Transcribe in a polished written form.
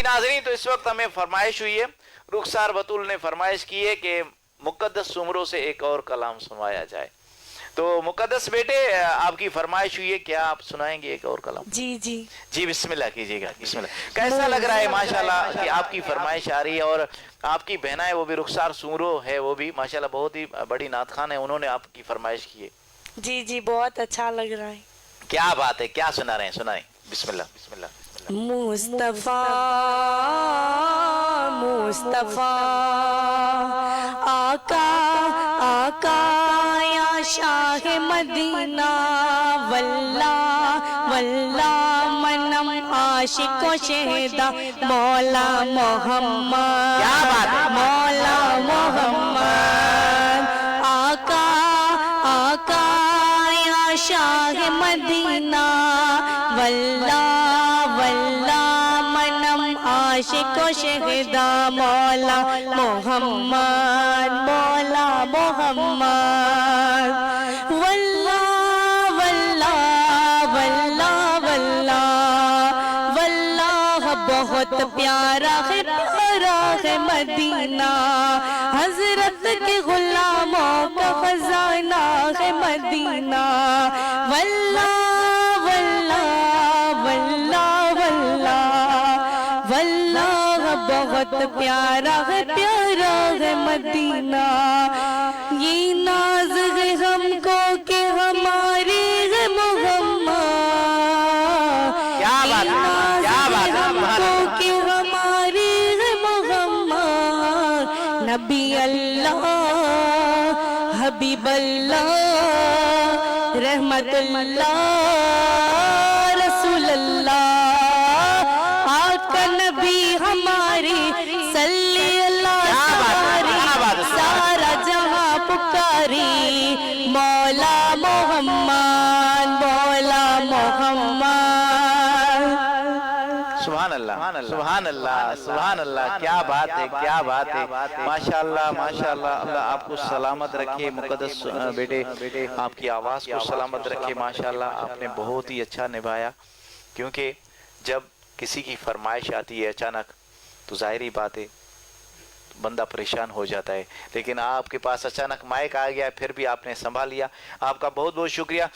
नाज़रीन, तो इस वक्त हमें फरमाइश हुई है, रुखसार बतूल ने फरमाइश की है कि मुक़द्दस सुमरों से एक और कलाम सुनवाया जाए। तो मुक़द्दस बेटे, आपकी फरमाइश हुई है, क्या आप सुनाएंगे एक और कलाम? जी जी जी, बिस्मिल्लाह कीजिएगा, बिस्मिल्लाह। कैसा लग रहा है माशाल्लाह कि आपकी फरमाइश आ रही है और आपकी बहना है वो भी रुखसार सुमरो है, वो भी माशाल्लाह बहुत ही बड़ी नात खान है, उन्होंने आपकी फरमाइश की है। जी जी, बहुत अच्छा लग रहा है। क्या बात है, क्या सुना रहे हैं, सुनाएं। बिस्मिल्लाह बिस्मिल्लाह। मुस्तफा मुस्तफा आका आका या शाह मदीना, वल्ला वल्ला मनम आशिको शहदा मौला मोहम्मद, क्या बात है, मौला मोहम्मद। आका आका या शाह मदीना, वल्ला वल्ला मनम आशिको शहदा मौला मोहम्मद, मौला मोहम्मद। वल्ला वल्ला वल्ला वल्ला वल्लाह बहुत प्यारा है, प्यारा है मदीना, हजरत के गुलामों का खजाना है मदीना। वल्ला वल्ला वल्ला वल्ला वल्लाह बहुत प्यारा है, प्यारा है मदीना। ये नाज है हमको कि हमारे है मोहम्मद, क्या बात है, क्या बात है, हमको कि हमारे है मोहम्मद। नबी अल्लाह हबीब अल्लाह रहमतुल्लाह रसूल अल्लाह, आका नबी हमारी सल्ली अल्लाह सारी, सारा जहां पुकारी मौला मोहम्मद, मौला मोहम्मद। सुभान अल्लाह, सुभान अल्लाह, सुभान अल्लाह। क्या बात है, क्या बात है, माशाअल्लाह माशाअल्लाह। अल्लाह आपको सलामत रखे मुक़द्दस बेटे, आपकी आवाज़ को सलामत रखे। माशाअल्लाह आपने बहुत ही अच्छा निभाया, क्योंकि जब किसी की फरमाइश आती है अचानक तो ज़ाहिरी बात है बंदा परेशान हो जाता है, लेकिन आपके पास अचानक माइक आ गया, फिर भी आपने संभाल लिया। आपका बहुत बहुत शुक्रिया।